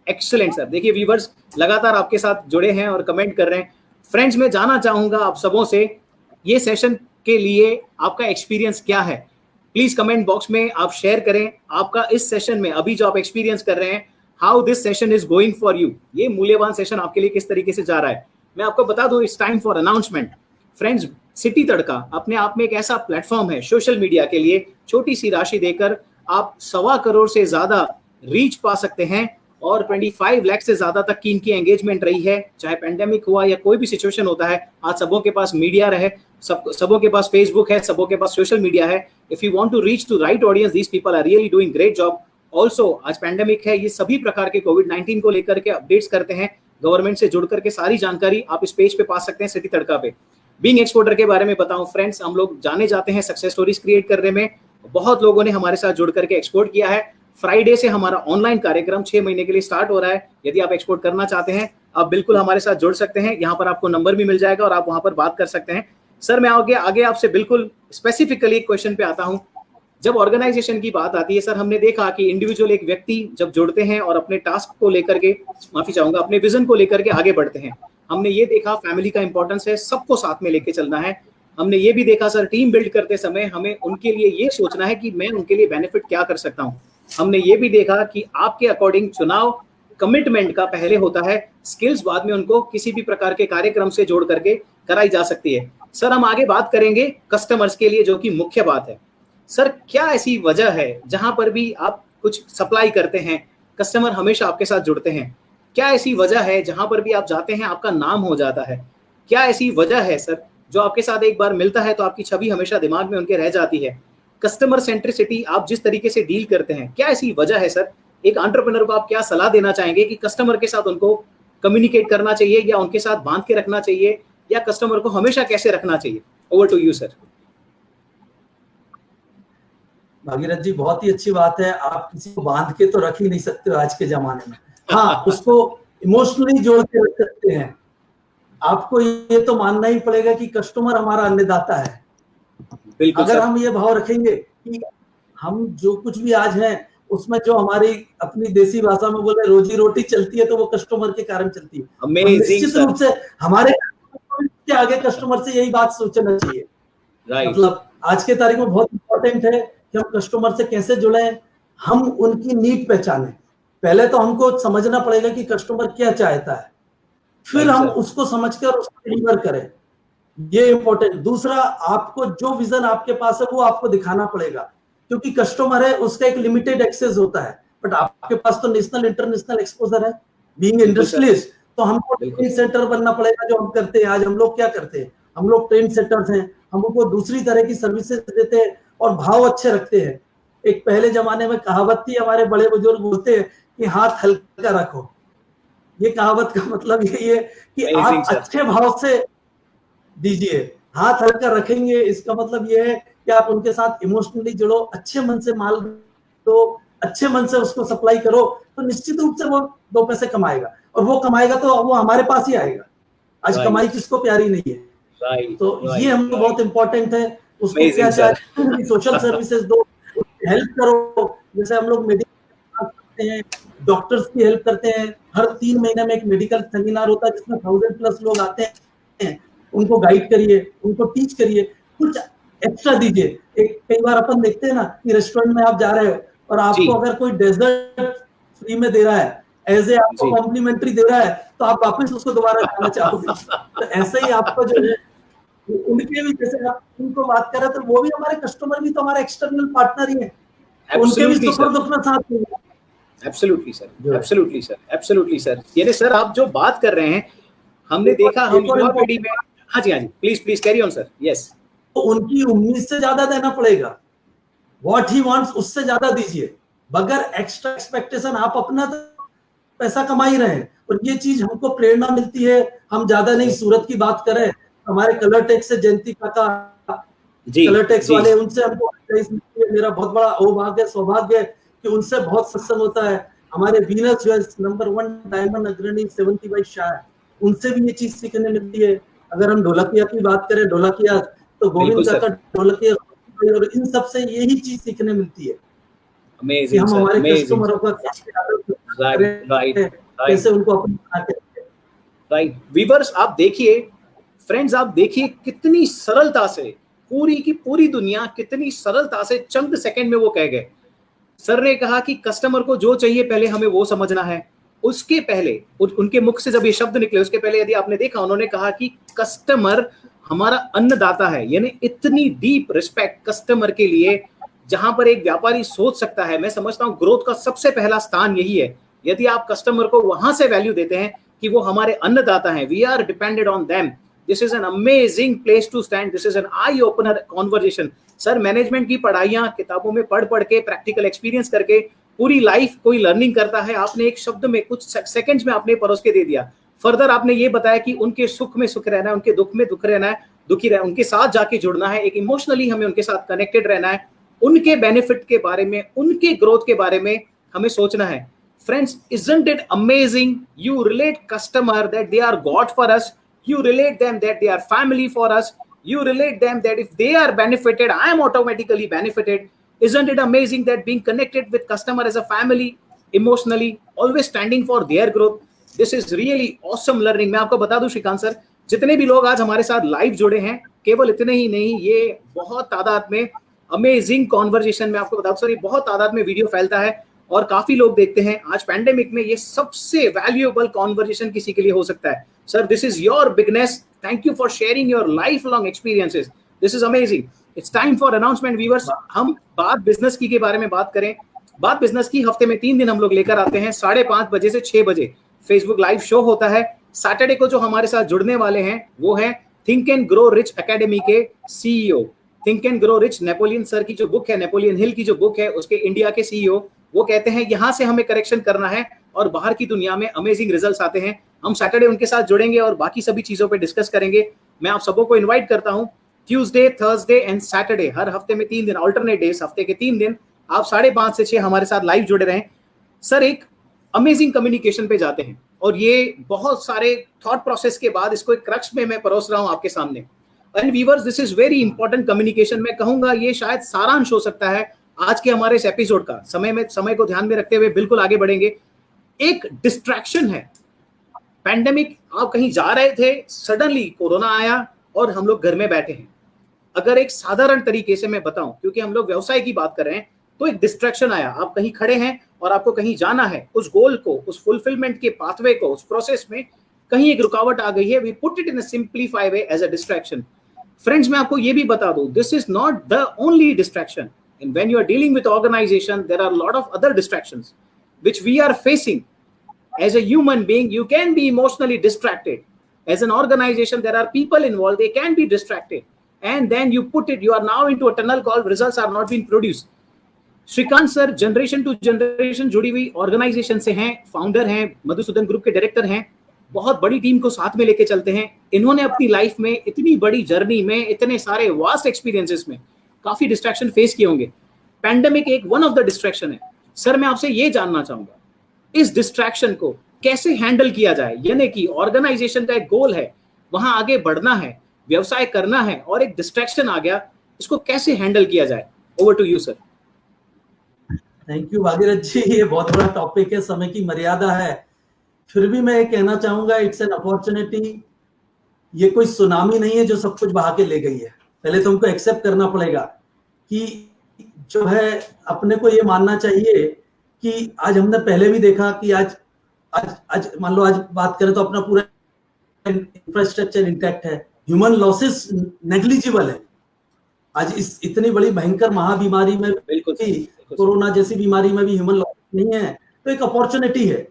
Excellent sir. देखिए व्यूअर्स लगातार आपके साथ जुड़े हैं और कमेंट कर रहे हैं। फ्रेंड्स, मैं जानना चाहूंगा आप सबों से, ये सेशन के लिए आपका एक्सपीरियंस क्या है? प्लीज कमेंट बॉक्स में आप शेयर करें आपका इस सेशन में अभी जो आप एक्सपीरियंस कर रहे हैं, how this session is going for you. ये मूल्यवान सेशन आपके लिए किस तरीके से जा रहा है? मैं आपको बता दूं, it's time for announcement. Friends, City Tadka अपने आप में एक ऐसा प्लेटफॉर्म है सोशल मीडिया के लिए, छोटी सी राशि देकर आप 1.25 करोड़ से ज्यादा रीच पा सकते हैं और 25 लाख से ज्यादा तक की इनकी एंगेजमेंट रही है। चाहे पेंडेमिक हुआ या कोई भी सिचुएशन होता है, आज सबों के पास मीडिया रहे, सबों के पास फेसबुक है, सबों के पास सोशल मीडिया है। If you want to reach to right audience, these people are really doing great job. Also आज पेंडेमिक है, ये सभी प्रकार के कोविड-19 को लेकर के अपडेट्स करते हैं, गवर्नमेंट से जुड़ करके सारी जानकारी आप इस पेज पे पा सकते हैं, सिटी तड़का पे। बीइंग एक्सपोर्टर के बारे में बताऊं फ्रेंड्स, हम लोग जाने जाते हैं सक्सेस स्टोरीज क्रिएट करने में। बहुत लोगों ने हमारे साथ जुड़ करके एक्सपोर्ट किया है। फ्राइडे से हमारा ऑनलाइन कार्यक्रम 6 महीने के लिए स्टार्ट हो रहा है। यदि आप एक्सपोर्ट करना चाहते हैं, आप बिल्कुल हमारे साथ जुड़ सकते हैं। यहाँ पर आपको नंबर भी मिल जाएगा और आप वहां पर बात कर सकते हैं। सर, मैं आगे आपसे बिल्कुल स्पेसिफिकली क्वेश्चन पे आता हूँ। जब ऑर्गेनाइजेशन की बात आती है सर, हमने देखा कि इंडिविजुअल एक व्यक्ति जब जुड़ते हैं और अपने टास्क को लेकर के, माफी चाहूंगा, अपने विजन को लेकर के आगे बढ़ते हैं, हमने ये देखा फैमिली का इंपॉर्टेंस है, सबको साथ में लेके चलना है। हमने ये भी देखा सर, टीम बिल्ड करते समय हमें उनके लिए ये सोचना है कि मैं उनके लिए बेनिफिट क्या कर सकता हूँ। हमने ये भी देखा कि आपके अकॉर्डिंग चुनाव कमिटमेंट का पहले होता है, स्किल्स बाद में उनको किसी भी प्रकार के कार्यक्रम से जोड़ करके कराई जा सकती है। सर हम आगे बात करेंगे कस्टमर्स के लिए, जो कि मुख्य बात है। सर क्या ऐसी वजह है जहां पर भी आप कुछ सप्लाई करते हैं, कस्टमर हमेशा आपके साथ जुड़ते हैं? क्या ऐसी वजह है जहां पर भी आप जाते हैं आपका नाम हो जाता है? क्या ऐसी वजह है सर जो आपके साथ एक बार मिलता है तो आपकी छवि हमेशा दिमाग में उनके रह जाती है? कस्टमर सेंट्रिसिटी आप जिस तरीके से डील करते हैं, क्या ऐसी वजह है सर? एक एंटरप्रेन्योर को आप क्या सलाह देना चाहेंगे कि कस्टमर के साथ उनको कम्युनिकेट करना चाहिए या उनके साथ बांध के रखना चाहिए, या कस्टमर को हमेशा कैसे रखना चाहिए? Over to you sir. Bhagirath ji, बहुत ही अच्छी बात है। आप किसी को बांध के तो रख ही नहीं सकते हो आज के जमाने में। हाँ, उसको इमोशनली जोड़ के रख सकते हैं। आपको ये तो मानना ही पड़ेगा कि कस्टमर हमारा अन्नदाता है। बिल्कुल अगर सर। हम ये भाव रखेंगे कि हम जो कुछ भी आज हैं उसमें जो हमारी अपनी देसी भाषा में बोले रोजी रोटी चलती है, तो वो कस्टमर के कारण चलती है। अमेजिंग निश्चित सर। रूप से हमारे के आगे कस्टमर से यही बात सोचना चाहिए। राइट। मतलब आज के तारीख में बहुत इंपॉर्टेंट है कि हम कस्टमर से कैसे जुड़े, हम उनकी नीड पहचाने। पहले तो हमको समझना पड़ेगा कि कस्टमर क्या चाहता है, फिर हम उसको समझकर उसको डिलीवर करें, ये इंपॉर्टेंट। दूसरा, आपको जो विजन आपके पास है वो आपको दिखाना पड़ेगा, क्योंकि कस्टमर है उसका एक लिमिटेड एक्सेस होता है, बट आपके पास तो नेशनल इंटरनेशनल एक्सपोजर है। बीइंग इंडस्ट्रियलिस्ट, तो हमको ट्रेनिंग सेंटर बनना पड़ेगा, जो हम करते हैं। आज हम लोग क्या करते हैं, हम लोग ट्रेन सेंटर्स हैं, हम उनको दूसरी तरह की सर्विसेज देते हैं और भाव अच्छे रखते हैं। एक पहले जमाने में कहावत थी, हमारे बड़े बुजुर्ग बोलते हैं कि हाथ हल्का रखो। ये कहावत का मतलब यही है कि आप अच्छे भाव से दीजिए। हाथ हल्का रखेंगे इसका मतलब ये है कि आप उनके साथ इमोशनली जुड़ो, अच्छे मन से माल दो, अच्छे मन से उसको सप्लाई करो, तो निश्चित रूप से वो 2 पैसे कमाएगा, और वो कमाएगा तो वो हमारे पास ही आएगा। आज कमाई किसको प्यारी नहीं है। तो ये हमको बहुत इंपॉर्टेंट है। उसको क्या चाहिए, सोशल सर्विसेज दो, हेल्प करो। जैसे हम लोग मेडिकल करते हैं, डॉक्टर्स की हेल्प करते हैं। हर 3 महीने में एक मेडिकल सेमिनार होता है जिसमें 1000+ लोग आते हैं। उनको गाइड करिए, उनको टीच करिए, कुछ एक्स्ट्रा दीजिए। एक कई बार अपन देखते हैं ना कि रेस्टोरेंट में आप जा रहे हो और आपको अगर कोई डेजर्ट फ्री में दे रहा है, एज ए आपको कॉम्प्लीमेंट्री दे रहा है, तो आप वापस उसको दोबारा खाना चाहोगे। तो ऐसे ही आपको जो है उनके भी, जैसे आप उनको बात कर रहे थे, वो भी हमारे कस्टमर भी तो हमारे एक्सटर्नल पार्टनर ही है, उनके भी सुख और दुख में साथ देंगे। Absolutely sir, absolutely sir, absolutely sir. यानी सर आप जो बात कर रहे हैं, हमने देखा हम युवा पीढ़ी में। हाँ जी, हाँ जी, please please carry on sir. Yes, तो उनकी उम्मीद से ज्यादा देना पड़ेगा। व्हाट ही वांट्स उससे ज्यादा दीजिए। बगैर एक्स्ट्रा एक्सपेक्टेशन आप अपना तो पैसा कमा ही रहे हैं, और ये चीज हमको प्रेरणा मिलती है। हम ज्यादा नहीं, सूरत की बात करें, हमारे कलर टेक्स से जयंती काका कलर टेक्स वाले, उनसे हमको मेरा बहुत बड़ा सौभाग्य है कि उनसे बहुत सत्संग होता है। हमारे वीनस ज्वेल्स नंबर 1 डायमंड अग्रणी 70 भाई शाह, उनसे भी ये चीज सीखने मिलती है। अगर हम ढोलकिया की बात करें, ढोलकिया तो गोविंद काका ढोलकिया, और इन सब से यही चीज सीखने मिलती है कि हम हमारे कस्टमरों का कैसे उनको अपना राइट। वीवर्स आप देखिए, फ्रेंड्स आप देखिए कितनी सरलता से पूरी की पूरी दुनिया कितनी सरलता से चंद सेकंड में वो कह गए। सर ने कहा कि कस्टमर को जो चाहिए पहले हमें वो समझना है। उसके पहले उनके मुख से जब ये शब्द निकले, उसके पहले यदि आपने देखा, उन्होंने कहा कि कस्टमर हमारा अन्नदाता है। यानी इतनी डीप रिस्पेक्ट कस्टमर के लिए, जहां पर एक व्यापारी सोच सकता है। मैं समझता हूं ग्रोथ का सबसे पहला स्थान यही है। यदि आप कस्टमर को वहां से वैल्यू देते हैं कि वो हमारे अन्नदाता हैं, we are depended on them, this is an amazing place to stand, this is an eye opener conversation. Sir management की पढ़ाइयां किताबों में पढ़ पढ़ के, प्रैक्टिकल एक्सपीरियंस करके पूरी लाइफ कोई लर्निंग करता है। आपने एक शब्द में, कुछ सेकंड्स में आपने परोस के दे दिया। फर्दर आपने ये बताया कि उनके सुख में सुख रहना है, उनके दुख में दुख रहना है, दुखी रहना, उनके साथ जाके जुड़ना है, एक इमोशनली हमें उनके साथ कनेक्टेड रहना है, उनके बेनिफिट के बारे में, उनके ग्रोथ के बारे में हमें सोचना है। Friends, isn't it amazing? You relate customer that they are God for us. You relate them that they are family for us. You relate them that if they are benefited, I am automatically benefited. Isn't it amazing that being connected with customer as a family, emotionally, always standing for their growth? This is really awesome learning. मैं आपको बता दूं श्रीकांत सर, जितने भी लोग आज हमारे साथ लाइव जुड़े हैं, केवल इतने ही नहीं, ये बहुत तादाद में अमेजिंग कॉन्वर्जेशन में, आपको बता दूं सर, ये बहुत तादाद में वीडियो फैलता है। और काफी लोग देखते हैं आज पैंडेमिक में ये सबसे वैल्यूएबल कॉन्वर्जेशन किसी के लिए हो सकता है। Sir, this is your bigness, thank you for sharing your life long experiences, this is amazing. It's time for announcement viewers. हम बात बिजनेस की के बारे में बात करें। बात बिजनेस की हफ्ते में 3 दिन हम लोग लेकर आते हैं, 5:30 बजे से 6 बजे फेसबुक लाइव शो होता है। सैटरडे को जो हमारे साथ जुड़ने वाले हैं वो है Think and grow Rich academy के CEO, Think and grow Rich, Napoleon sir की जो बुक है, नेपोलियन हिल की जो बुक है, उसके इंडिया के सीईओ। वो कहते हैं यहां से हमें करेक्शन करना है और बाहर की दुनिया में अमेजिंग रिजल्ट्स आते हैं। हम सैटरडे उनके साथ जुड़ेंगे और बाकी सभी चीजों पे डिस्कस करेंगे। मैं आप सबको इनवाइट करता हूं ट्यूसडे, थर्सडे एंड सैटरडे, हर हफ्ते में 3 दिन, ऑल्टरनेट डेज, हफ्ते के 3 दिन आप 5:30 से 6 हमारे साथ लाइव जुड़े रहें। सर, एक अमेजिंग कम्युनिकेशन पे जाते हैं और ये बहुत सारे थॉट प्रोसेस के बाद इसको एक क्रक्स में मैं परोस रहा हूं आपके सामने। And viewers, this is very important communication. मैं कहूंगा ये शायद सारांश हो सकता है आज के हमारे इस एपिसोड का। समय को ध्यान में रखते हुए बिल्कुल आगे बढ़ेंगे। एक डिस्ट्रैक्शन है पैंडेमिक, आप कहीं जा रहे थे, सडनली कोरोना आया और हम लोग घर में बैठे हैं। अगर एक साधारण तरीके से मैं बताऊं, क्योंकि हम लोग व्यवसाय की बात कर रहे हैं, तो एक डिस्ट्रैक्शन आया। आप कहीं खड़े हैं और आपको कहीं जाना है, उस गोल को, उस फुलफिलमेंट के पाथवे को, उस प्रोसेस में कहीं एक रुकावट आ गई है। We put it in a simplified way as a distraction. Friends, मैं आपको ये भी बता दूं, this is not the only distraction. And when you are dealing with organization, there are a lot of other distractions which we are facing. As a human being, you can be emotionally distracted. As an organization, there are people involved, they can be distracted. And then you put it, you are now into a tunnel called results are not being produced. Shrikant sir generation to generation जुड़ी हुई ऑर्गेनाइजेशन से हैं, फाउंडर हैं, मधुसूदन ग्रुप के डायरेक्टर हैं, बहुत बड़ी टीम को साथ में लेके चलते हैं। इन्होंने अपनी लाइफ में इतनी बड़ी जर्नी में, इतने सारे वास्ट एक्सपीरियंसेस में काफी डिस्ट्रैक्शन फेस किए होंगे। पैंडेमिक एक वन ऑफ द डिस्ट्रैक्शन है। सर, मैं आपसे ये जानना चाहूंगा, इस डिस्ट्रैक्शन को कैसे हैंडल किया जाए? यानी कि ऑर्गेनाइजेशन का एक गोल है, वहां आगे बढ़ना है, व्यवसाय करना है, और एक डिस्ट्रैक्शन आ गया, इसको कैसे हैंडल किया जाए? Over to you sir. Thank you Bhagirath ji, ये बहुत बड़ा टॉपिक है, समय की मर्यादा है, फिर भी मैं कहना चाहूंगा इट्स एन अपॉर्चुनिटी। ये कोई सुनामी नहीं है जो सब कुछ बहा के ले गई है। पहले तो हमको एक्सेप्ट करना पड़ेगा कि जो है, अपने को ये मानना चाहिए कि आज हमने पहले भी देखा कि आज मान लो, आज बात करें तो अपना पूरा इंफ्रास्ट्रक्चर इंटैक्ट है, ह्यूमन लॉसेस नेग्लिजिबल है। आज इस इतनी बड़ी भयंकर महाबीमारी में, कोरोना जैसी बीमारी में भी ह्यूमन लॉस नहीं है, तो एक अपॉर्चुनिटी है।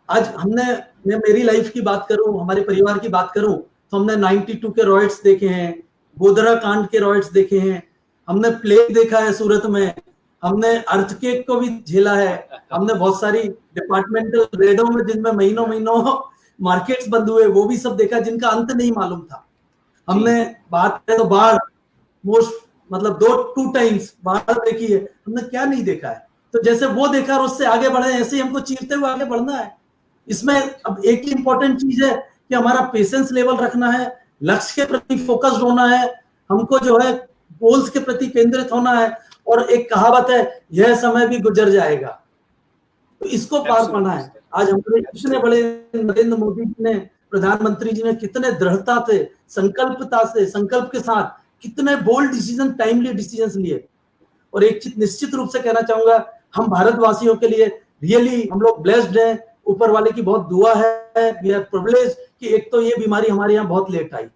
आज मैं मेरी लाइफ की बात करूं, हमारे परिवार की बात करूं, तो हमने 92 के रॉयट्स देखे हैं, गोधरा कांड के रॉयट्स देखे हैं, हमने प्लेग देखा है सूरत में, हमने अर्थक्वेक को भी झेला है, हमने बहुत सारी डिपार्टमेंटल रेडों में जिनमें महीनों महीनों मार्केट्स बंद हुए, वो भी सब देखा जिनका अंत नहीं मालूम था। हमने बात करें तो बाढ़, मोस्ट मतलब 2 टाइम्स बाढ़ देखी है, हमने क्या नहीं देखा है? तो जैसे वो देखा और उससे आगे बढ़े, ऐसे ही हमको चीरते हुए आगे बढ़ना है। इसमें अब एक ही इंपॉर्टेंट चीज है कि हमारा पेशेंस लेवल रखना है, लक्ष्य के प्रति फोकस्ड होना है, हमको जो है गोल्स के प्रति केंद्रित होना है। और एक कहावत है, यह समय भी गुजर जाएगा, तो इसको पार पाना है। आज हमारे इतने बड़े नरेंद्र मोदी जी ने, प्रधानमंत्री जी ने कितने दृढ़ता से, संकल्प के साथ कितने बोल्ड डिसीजन, टाइमली डिसीजन लिए। और एक चीज निश्चित रूप से कहना चाहूंगा, हम भारतवासियों के लिए रियली हम लोग ब्लेस्ड हैं, ऊपर वाले की बहुत दुआ है, वी आर प्रिविलेज्ड कि एक तो ये बीमारी हमारे यहाँ बहुत लेट आई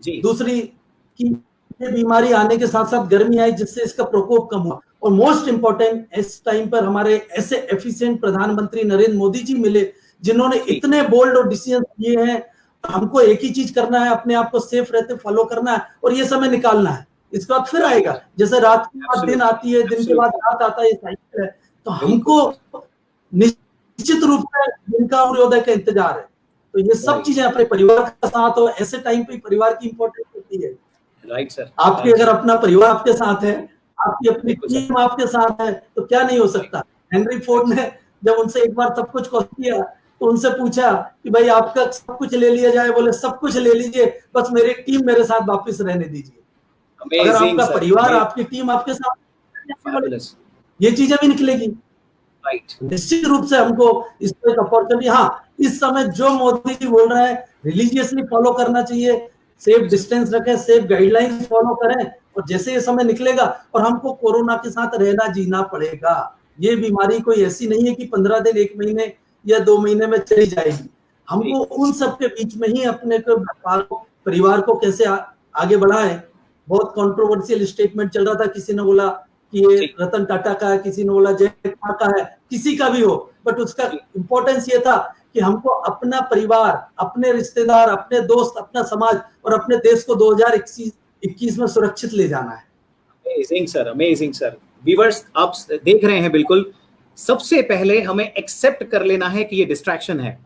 जी, दूसरी कि ये बीमारी आने के साथ साथ गर्मी आई जिससे इसका प्रकोप कम हुआ, और मोस्ट इंपॉर्टेंट इस टाइम पर हमारे ऐसे एफिशिएंट प्रधानमंत्री नरेंद्र मोदी जी मिले जिन्होंने इतने बोल्ड और डिसीजन लिए हैं। हमको एक ही चीज करना है, अपने आप को सेफ रहते फॉलो करना है और ये समय निकालना है। इसके बाद फिर आएगा, जैसे रात के बाद दिन आती है, दिन के बाद रात आता है, ये साइकिल है। तो हमको निश्चित रूप से दिन का सूर्योदय का इंतजार है। तो ये सब चीजें अपने परिवार के साथ हो, ऐसे टाइम पे परिवार की इंपॉर्टेंस होती है। राइट सर, आपके अगर अपना परिवार आपके साथ है, आपकी अपनी टीम आपके साथ है, तो क्या नहीं हो सकता। हेनरी फोर्ड ने जब उनसे एक बार सब कुछ क्वेश्चन किया तो उनसे पूछा कि भाई आपका सब कुछ ले लिया जाए, बोले सब कुछ ले लीजिए, बस मेरी टीम मेरे साथ वापस रहने दीजिए। अगर आपका परिवार, आपकी टीम आपके साथ, ये चीजें भी निकलेगी। निश्चित रूप से हमको इसको एक अपॉर्चुनिटी, हाँ इस समय जो मोदी जी बोल रहे हैं रिलीजियसली फॉलो करना चाहिए, सेफ डिस्टेंस रखें, सेफ गाइडलाइंस फॉलो करें, और जैसे ये समय निकलेगा और हमको कोरोना के साथ रहना जीना पड़ेगा, ये बीमारी कोई ऐसी नहीं है कि 15 दिन, 1 महीने या 2 महीने में चली जाएगी। हमको उन सब के बीच में ही अपने को परिवार को कैसे आगे बढ़ाएं। बहुत कंट्रोवर्शियल स्टेटमेंट चल रहा था, किसी ने बोला कि ये रतन टाटा का है, किसी ने बोला जय मा का है, किसी का भी हो, बट उसका इंपॉर्टेंस ये था कि हमको अपना परिवार, अपने रिश्तेदार, अपने दोस्त, अपना समाज और अपने देश को 2021 में सुरक्षित ले जाना है। Amazing sir, amazing sir. Viewers आप देख रहे हैं, बिल्कुल सबसे पहले हमें एक्सेप्ट कर लेना है कि ये डिस्ट्रैक्शन है।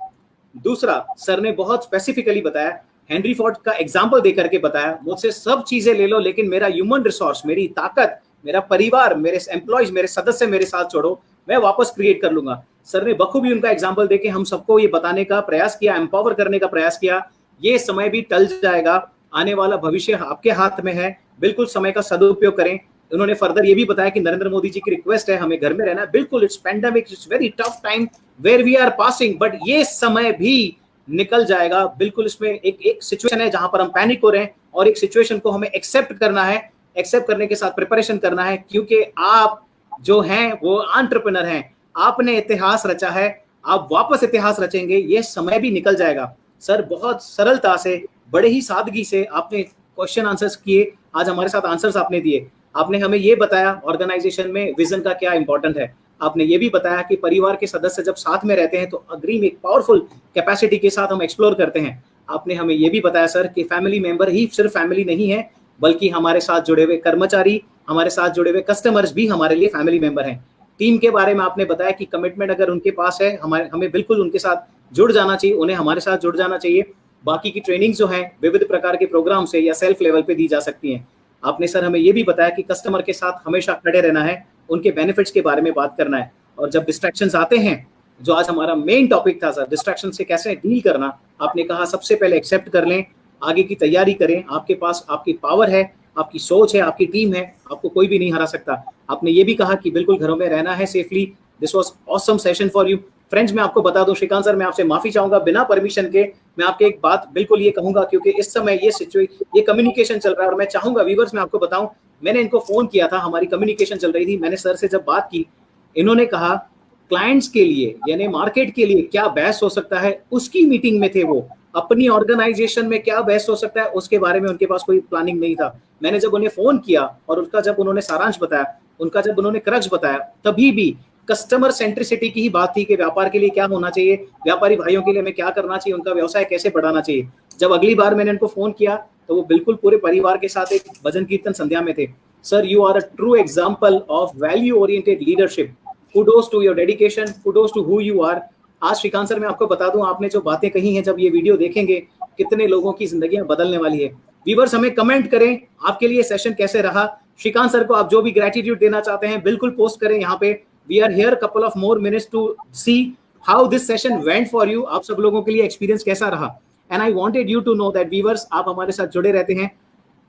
दूसरा, सर ने बहुत स्पेसिफिकली बताया, हेनरी फोर्ड का एग्जांपल देकर के बताया, मुझसे सब चीजें ले लो लेकिन मेरा ह्यूमन रिसोर्स, मेरी ताकत, मेरा परिवार, मेरे एम्प्लॉयज, मेरे सदस्य मेरे साथ छोड़ो, मैं वापस क्रिएट कर लूंगा। सर ने बखूबी उनका एग्जांपल देके हम सबको ये बताने का प्रयास किया, एम्पावर करने का प्रयास किया, ये समय भी टल जाएगा, आने वाला भविष्य आपके हाथ में है, बिल्कुल समय का सदुपयोग करें। उन्होंने फर्दर ये भी बताया कि नरेंद्र मोदी जी की रिक्वेस्ट है हमें घर में रहना है। बिल्कुल, it's pandemic, it's very tough time where we are passing, but ये समय भी निकल जाएगा। बिल्कुल, इसमें एक सिचुएशन है जहां पर हम पैनिक हो रहे हैं और एक सिचुएशन को हमें एक्सेप्ट करना है, एक्सेप्ट करने के साथ प्रिपरेशन करना है, क्योंकि आप जो हैं वो एंटरप्रेन्योर हैं, आपने इतिहास रचा है, आप वापस इतिहास रचेंगे, ये समय भी निकल जाएगा। सर बहुत सरलता से, बड़े ही सादगी से आपने क्वेश्चन आंसर्स किए, आज हमारे साथ आंसर्स आपने दिए। आपने हमें ये बताया ऑर्गेनाइजेशन में विजन का क्या इंपॉर्टेंट है, आपने ये भी बताया कि परिवार के सदस्य जब साथ में रहते हैं तो अग्री में एक पावरफुल कैपेसिटी के साथ हम एक्सप्लोर करते हैं। आपने हमें ये भी बताया सर कि फैमिली मेंबर ही सिर्फ फैमिली नहीं है, बल्कि हमारे साथ जुड़े हुए कर्मचारी, हमारे साथ जुड़े हुए कस्टमर्स भी हमारे लिए फैमिली मेंबर हैं। टीम के बारे में आपने बताया कि कमिटमेंट अगर उनके पास है, हमें बिल्कुल उनके साथ जुड़ जाना चाहिए, उन्हें हमारे साथ जुड़ जाना चाहिए। बाकी की ट्रेनिंग जो है विविध प्रकार के प्रोग्राम से या सेल्फ लेवल पे दी जा सकती हैं। आपने सर हमें ये भी बताया कि कस्टमर के साथ हमेशा खड़े रहना है, उनके बेनिफिट्स के बारे में बात करना है, और जब डिस्ट्रैक्शंस आते हैं, जो आज हमारा मेन टॉपिक था सर, डिस्ट्रैक्शन से कैसे डील करना, आपने कहा सबसे पहले एक्सेप्ट कर लें, आगे की तैयारी करें, आपके पास आपकी पावर है, आपकी सोच है, आपकी टीम है, आपको कोई भी नहीं हरा सकता। आपने ये भी कहा कि बिल्कुल घरों में रहना है safely. This was awesome session for you friends. मैं आपको बता दूं श्रीकांत सर, मैं आपसे माफी चाहूंगा बिना परमिशन के, मैं आपके एक बात बिल्कुल ये कहूंगा, क्योंकि इस समय ये कम्युनिकेशन चल रहा है और मैं चाहूंगा व्यूअर्स, मैं आपको बताऊं, मैंने इनको फोन किया था, हमारी कम्युनिकेशन चल रही थी, मैंने सर से जब बात की, इन्होंने कहा क्लाइंट्स के लिए यानी मार्केट के लिए क्या बेस्ट हो सकता है, उसकी मीटिंग में थे वो। अपनी ऑर्गेनाइजेशन में क्या बेस्ट हो सकता है उसके बारे में उनके पास कोई प्लानिंग नहीं था। मैंने जब उन्हें फोन किया और उसका जब उन्होंने सारांश बताया, उनका जब उन्होंने क्रक्स बताया, तभी भी कस्टमर सेंट्रिसिटी की ही बात थी कि व्यापार के लिए क्या होना चाहिए, व्यापारी भाइयों के लिए हमें क्या करना चाहिए, उनका व्यवसाय कैसे बढ़ाना चाहिए। जब अगली बार मैंने उनको फोन किया तो वो बिल्कुल पूरे परिवार के साथ एक भजन कीर्तन संध्या में थे। Sir, you are a true example of value oriented leadership. Kudos to your dedication, kudos to who you are. आज श्रीकांत सर मैं आपको बता दूं, आपने जो बातें कही हैं, जब ये वीडियो देखेंगे कितने लोगों की जिंदगियां बदलने वाली है। व्यूअर्स हमें कमेंट करें आपके लिए सेशन कैसे रहा। श्रीकांत सर को आप जो भी ग्रेटिट्यूड देना चाहते हैं बिल्कुल पोस्ट करें यहाँ पे। We are here couple of more minutes to see how this session went for you. आप सब लोगों के लिए एक्सपीरियंस कैसा रहा, and I wanted you to know that viewers आप हमारे साथ जुड़े रहते हैं,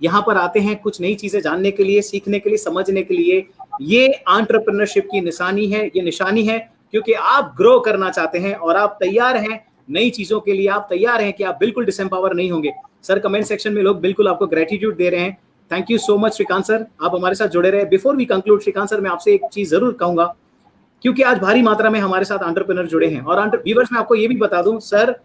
यहाँ पर आते हैं कुछ नई चीजें जानने के लिए, सीखने के लिए, समझने के लिए। ये एंटरप्रेन्योरशिप की निशानी है, ये निशानी है, क्योंकि आप ग्रो करना चाहते हैं और आप तैयार हैं नई चीजों के लिए, आप तैयार हैं कि आप बिल्कुल डिसएम्पावर नहीं होंगे। सर कमेंट सेक्शन में लोग बिल्कुल आपको ग्रेटिट्यूड दे रहे हैं। Thank you so much Shrikant sir, आप हमारे साथ जुड़े रहे। Before we conclude Shrikant sir, मैं आपसे एक चीज जरूर कहूंगा, क्योंकि आज भारी मात्रा में हमारे साथ एंटरप्रेन्योर जुड़े हैं और व्यूअर्स मैं आपको ये भी बता दूं सर,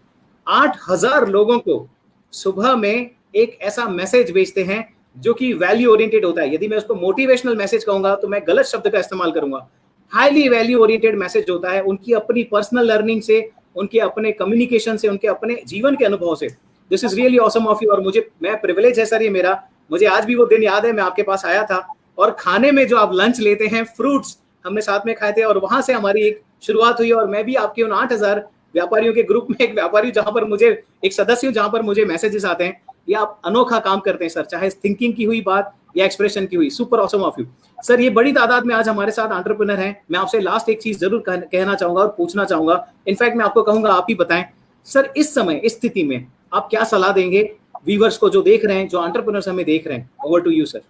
8000 लोगों को सुबह में एक ऐसा मैसेज भेजते हैं जो कि वैल्यू ओरिएंटेड होता है। यदि मैं उसको मोटिवेशनल मैसेज कहूंगा तो मैं गलत शब्द का इस्तेमाल करूंगा। हाईली वैल्यू ओरिएंटेड मैसेज होता है, उनकी अपनी पर्सनल लर्निंग से, उनके अपने कम्युनिकेशन से, उनके अपने जीवन के अनुभव से। This is really awesome of you. और मैं प्रिविलेज है सर ये मेरा, मुझे आज भी वो दिन याद है, मैं आपके पास आया था और खाने में जो आप लंच लेते हैं, फ्रूट्स हमने साथ में खाए थे और वहां से हमारी एक शुरुआत हुई। और मैं भी आपके उन 8000 व्यापारियों के ग्रुप में एक व्यापारी, जहां पर मुझे एक सदस्य हूं, जहां पर मुझे मैसेजेस आते हैं। ये आप अनोखा काम करते हैं सर, चाहे थिंकिंग की हुई बात या एक्सप्रेशन की हुई। Super awesome of you sir. ये बड़ी तादाद में आज हमारे साथ एंटरप्रेन्योर हैं। मैं आपसे लास्ट एक चीज जरूर कहना चाहूंगा और पूछना चाहूंगा, इनफैक्ट मैं आपको कहूंगा आप ही बताएं सर, इस समय इस स्थिति में आप क्या सलाह देंगे व्यूअर्स को जो देख रहे हैं, जो एंटरप्रेन्योर्स हमें देख रहे हैं। Over to you sir.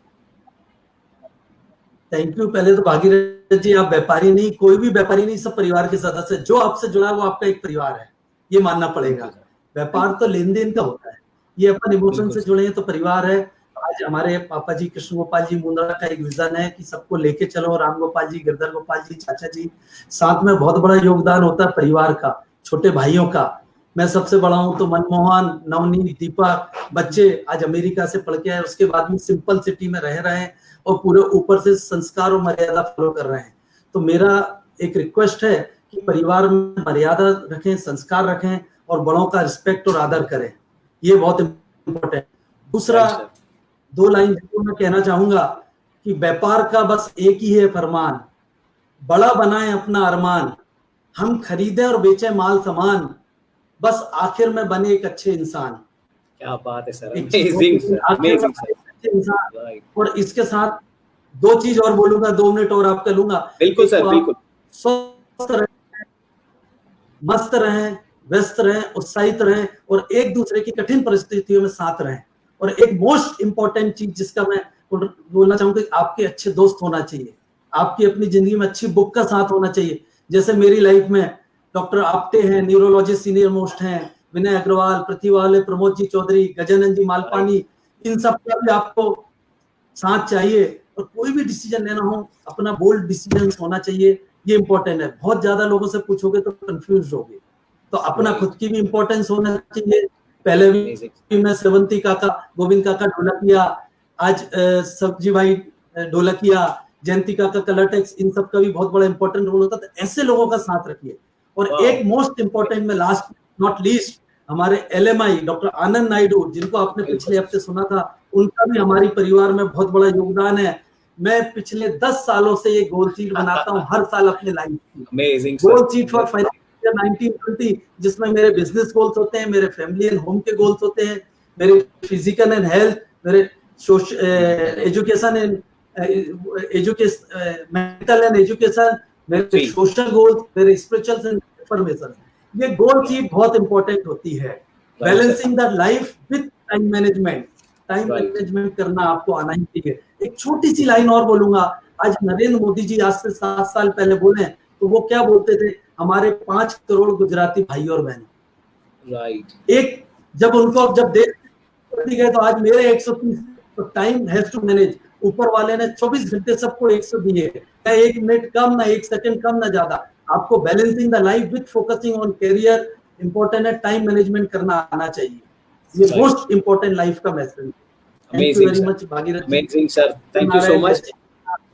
Thank you. पहले तो भागीरथ जी, आप व्यापारी नहीं, कोई भी व्यापारी नहीं, सब परिवार के सदस्य। जो आपसे जुड़ा है वो आपका एक परिवार है, ये मानना पड़ेगा। व्यापार तो लेन देन का होता है, ये अपन इमोशन से जुड़े हैं तो परिवार है। आज आज हमारे पापा जी कृष्ण गोपाल जी मुंद्रा का एक विजन है कि सबको लेके चलो, राम गोपाल जी, गिरधर गोपाल जी, चाचा जी, साथ में बहुत बड़ा योगदान होता है परिवार का, छोटे भाइयों का। मैं सबसे बड़ा हूं तो मनमोहन, नवनीत, दीपक, बच्चे आज अमेरिका से पढ़ के आए, उसके बाद भी सिंपल सिटी में रह रहे हैं और पूरे ऊपर से संस्कार और मर्यादा फॉलो कर रहे हैं। तो मेरा एक रिक्वेस्ट है कि परिवार में मर्यादा रखें, संस्कार रखें और बड़ों का रिस्पेक्ट और आदर करें, ये बहुत इम्पोर्टेंट। दूसरा 2 लाइन जो मैं कहना चाहूंगा कि व्यापार का बस एक ही है फरमान, बड़ा बनाएं अपना अरमान, हम खरीदें और बेचें माल सामान, बस आखिर में बने एक अच्छे इंसान। क्या बात है sir, amazing sir, amazing sir. और इसके साथ 2 चीज और बोलूंगा, 2 मिनट और आपका लूंगा। बिल्कुल सर, बिल्कुल। स्वस्थ रहें, मस्त रहें, व्यस्त रहें, उत्साहित रहें और एक दूसरे की कठिन परिस्थितियों में साथ रहें। और एक मोस्ट इंपॉर्टेंट चीज जिसका मैं बोलना चाहूंगा, आपके अच्छे दोस्त होना चाहिए, आपकी अपनी जिंदगी में अच्छी बुक का साथ होना चाहिए। जैसे मेरी लाइफ में डॉक्टर आप्टे हैं, न्यूरोलॉजिस्ट सीनियर मोस्ट हैं, विनय अग्रवाल, पृथ्वीवाले, प्रमोद जी चौधरी, गजानंद जी मालपानी, इन सब का भी आपको साथ चाहिए। और कोई भी डिसीजन लेना हो, अपना बोल्ड डिसीजन होना चाहिए, ये इंपॉर्टेंट है। बहुत ज्यादा लोगों से पूछोगे तो कंफ्यूज होगे, तो अपना खुद की भी इंपॉर्टेंस होना चाहिए। पहले भी मैं सेवंती काका, गोविंद काका ढोलकिया, आज सब्जी भाई ढोलकिया, जयंती काका कलरटेक्स, इन सब का भी बहुत बड़ा इंपॉर्टेंट रोल होता है। तो ऐसे लोगों का साथ रखिए। और एक मोस्ट इंपॉर्टेंट में लास्ट नॉट लीस्ट, हमारे LMI डॉक्टर आनंद नायडू, जिनको आपने पिछले हफ्ते सुना था, उनका भी हमारी परिवार में बहुत बड़ा योगदान है। मैं पिछले 10 सालों से ये गोल शीट बनाता हूँ हर साल अपने लाइफ की, गोल शीट फॉर फाइनेंशियल 1920, जिसमें मेरे बिजनेस गोल्स होते हैं, मेरे फैमिली एंड होम के गोल्स होते हैं, मेरे फिजिकल एंड हेल्थ, मेरे education and mental and education, मेरे सोशल गोल्स, मेरे स्पिरिचुअल एंड इन्फॉर्मेशन। ये गोल शीट बहुत इंपॉर्टेंट होती है। Balancing the life with time management, time management करना आपको आना ही चाहिए। एक छोटी सी लाइन और बोलूंगा, आज नरेंद्र मोदी जी आज से 7 साल पहले बोले तो वो क्या बोलते थे, हमारे 5 करोड़ गुजराती भाई और बहन। राइट। एक जब उनको जब देश गए तो आज मेरे 130, तो टाइम हैज टू मैनेज। ऊपर वाले ने 24 घंटे सबको 100 दिए, ना 1 मिनट कम, ना 1 सेकंड कम, ना ज्यादा। आपको balancing the life with focusing on career important है, टाइम मैनेजमेंट करना आना चाहिए। ये मोस्ट इंपॉर्टेंट लाइफ का message. Amazing sir, thank you so much,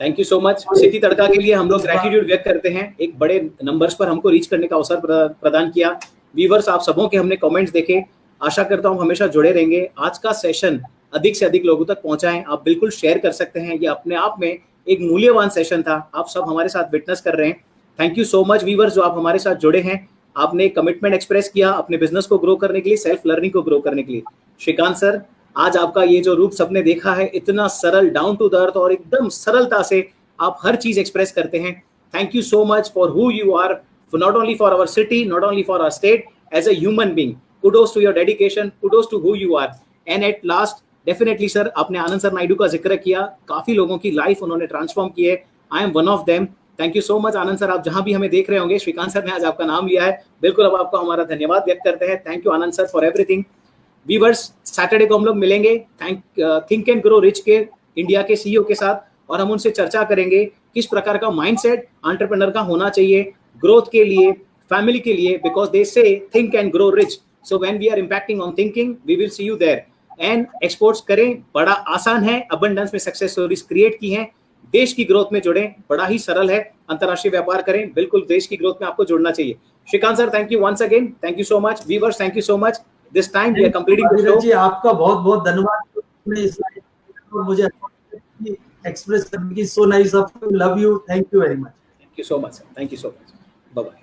thank you so much. City Tadka के लिए हम लोग ग्रेटिट्यूड व्यक्त करते हैं, एक बड़े नंबर्स पर हमको रीच करने का अवसर प्रदान किया। व्यूअर्स, आप सबों के हमने कमेंट्स देखे, आशा करता हूँ हमेशा जुड़े रहेंगे। आज का सेशन अधिक से अधिक लोगों तक पहुंचाएं, आप बिल्कुल शेयर कर सकते हैं, ये अपने आप में एक मूल्यवान सेशन था, आप सब हमारे साथ विटनेस कर रहे हैं। Thank you so much viewers जो आप हमारे साथ जुड़े हैं, आपने कमिटमेंट एक्सप्रेस किया अपने बिजनेस को ग्रो करने के लिए, सेल्फ लर्निंग को ग्रो करने के लिए। श्रीकांत सर, आज आपका ये जो रूप सबने देखा है, इतना सरल, डाउन टू द अर्थ और एकदम सरलता से आप हर चीज एक्सप्रेस करते हैं। Thank you so much for who you are, not only for our city, not only for our state, as a human being. Kudos to your dedication, kudos to who you are. And at last definitely sir, आपने आनंद सर नायडू का जिक्र किया, काफी लोगों की लाइफ उन्होंने ट्रांसफॉर्म की है। I am one of them. Thank you so much Anand sir, आप जहां भी हमें देख रहे होंगे, श्रीकांत सर ने आज आपका नाम लिया है, बिल्कुल अब आपको हमारा धन्यवाद व्यक्त करते हैं। Thank you Anand sir for everything. Viewers, Saturday को हम लोग मिलेंगे थिंक एंड ग्रो रिच के इंडिया के CEO के साथ, और हम उनसे चर्चा करेंगे किस प्रकार का माइंडसेट एंटरप्रेन्योर का होना चाहिए ग्रोथ के लिए, फैमिली के लिए, because they say think and grow rich. So when we are impacting on thinking, we will see you there. And exports करें, बड़ा आसान है, अबंडेंस में सक्सेस स्टोरीज क्रिएट की हैं, देश की ग्रोथ में जुड़ें, बड़ा ही सरल है, अंतरराष्ट्रीय व्यापार करें, बिल्कुल देश की ग्रोथ में आपको जुड़ना चाहिए। Shrikant sir, thank you once again, thank you so much. Viewers, thank you so much. This time we are completing the show. जी, आपका बहुत-बहुत धन्यवाद मुझे एक्सप्रेस करने की। So nice of you, love you, thank you very much. Thank you so much sir, thank you so much, bye bye.